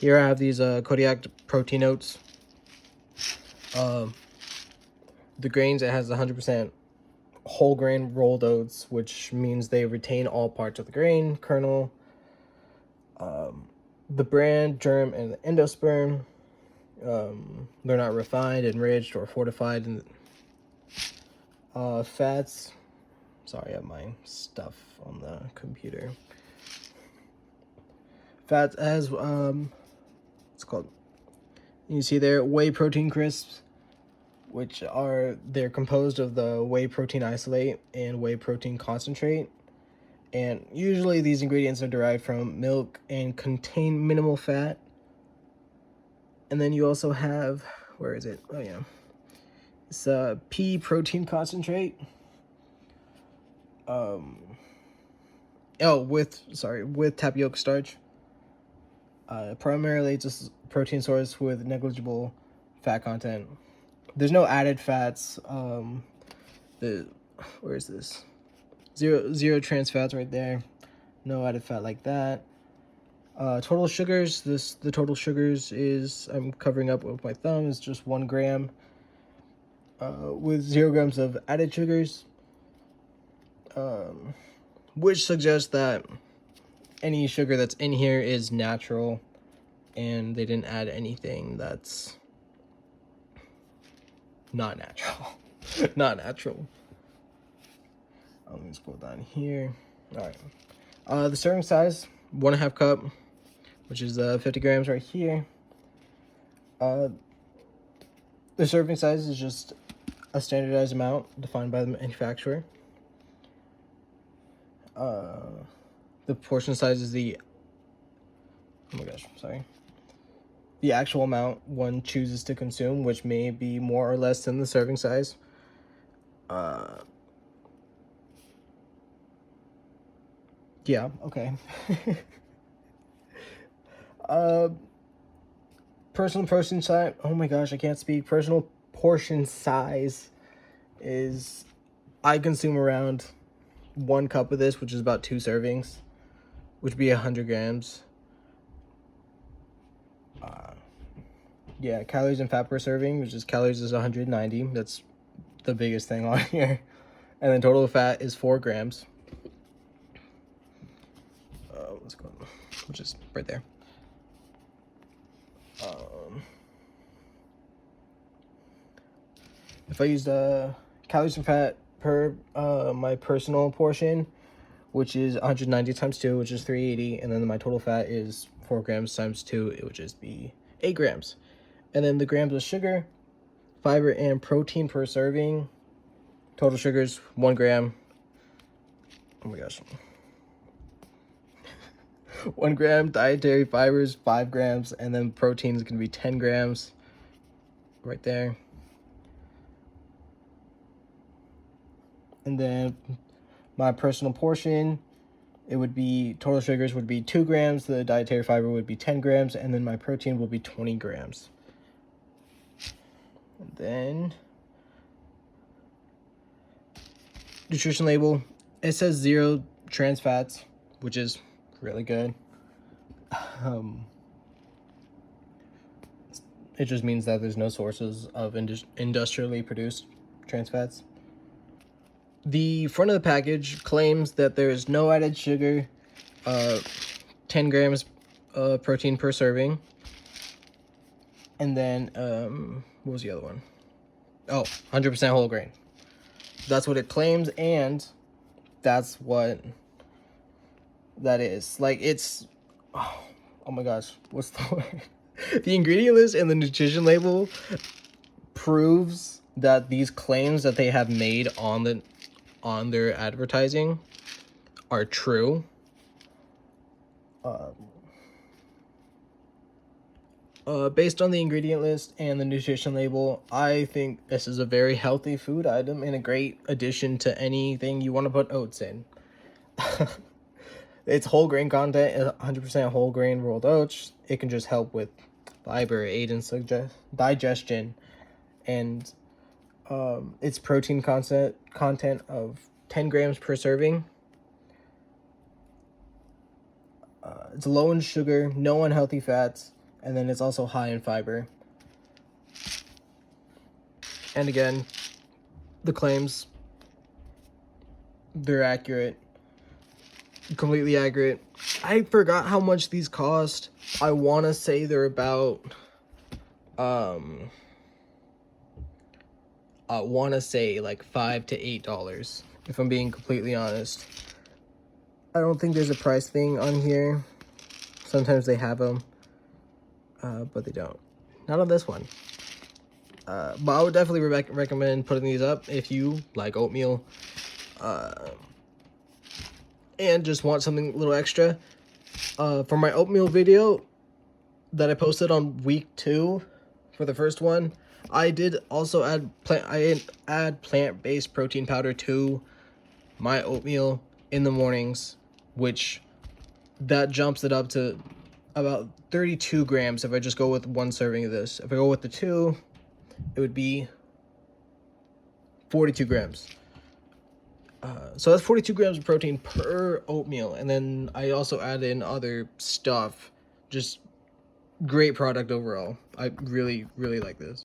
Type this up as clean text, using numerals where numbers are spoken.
Here I have these Kodiak protein oats. The grains, it has 100% whole grain rolled oats, which means they retain all parts of the grain kernel, the bran, germ, and the endosperm. They're not refined, enriched, or fortified. And fats. Sorry, I have my stuff on the computer. Fats as it's called. You see there, whey protein crisps, which they're composed of the whey protein isolate and whey protein concentrate. And usually these ingredients are derived from milk and contain minimal fat. And then you also have, where is it? Oh yeah, it's pea protein concentrate. With tapioca starch. Primarily just protein source with negligible fat content. There's no added fats. Where is this? Zero trans fats right there. No added fat like that. Total sugars. The total sugars is, I'm covering up with my thumb, is just 1 gram. With 0 grams of added sugars. Which suggests that any sugar that's in here is natural, and they didn't add anything that's not natural. Not natural. Let me scroll down here. All right. The serving size, 1.5 cup, which is 50 grams right here. The serving size is just a standardized amount defined by the manufacturer. The portion size is the actual amount one chooses to consume, which may be more or less than the serving size. Yeah, okay. Personal portion size, oh my gosh, I can't speak. Personal portion size is, I consume around 1 cup of this, which is about 2 servings, which would be 100 grams. Yeah, calories and fat per serving, which is calories is 190. That's the biggest thing on here. And then total fat is 4 grams. Let's go, which is right there. If I use the calories and fat per my personal portion, which is 190 times 2, which is 380, and then my total fat is 4 grams times 2, it would just be 8 grams. And then the grams of sugar, fiber, and protein per serving. Total sugars, 1 gram. Oh my gosh. 1 gram, dietary fibers, 5 grams, and then protein is going to be 10 grams. Right there. And then my personal portion, it would be, total sugars would be 2 grams, the dietary fiber would be 10 grams, and then my protein will be 20 grams. And then nutrition label, it says 0 trans fats, which is really good. It just means that there's no sources of industrially produced trans fats. The front of the package claims that there is no added sugar, 10 grams protein per serving. And then, what was the other one? Oh, 100% whole grain. That's what it claims, and that's what that is. Like, it's, oh my gosh, what's the word? The ingredient list and the nutrition label proves that these claims that they have made on their advertising are true. Based on the ingredient list and the nutrition label, I think this is a very healthy food item and a great addition to anything you want to put oats in. It's whole grain content, 100% whole grain rolled oats. It can just help with fiber, aid in digestion, and its protein content of 10 grams per serving. It's low in sugar, no unhealthy fats, and then it's also high in fiber. And again, the claims, they're accurate, completely accurate. I forgot how much these cost. I want to say they're about I want to say like $5 to $8, if I'm being completely honest. I don't think there's a price thing on here. Sometimes they have them, but they don't. Not on this one. But I would definitely recommend putting these up if you like oatmeal and just want something a little extra. For my oatmeal video that I posted on week 2 for the first one, I did also add plant-based protein powder to my oatmeal in the mornings, which that jumps it up to about 32 grams if I just go with 1 serving of this. If I go with the 2, it would be 42 grams. So that's 42 grams of protein per oatmeal. And then I also add in other stuff. Just great product overall. I really, really like this.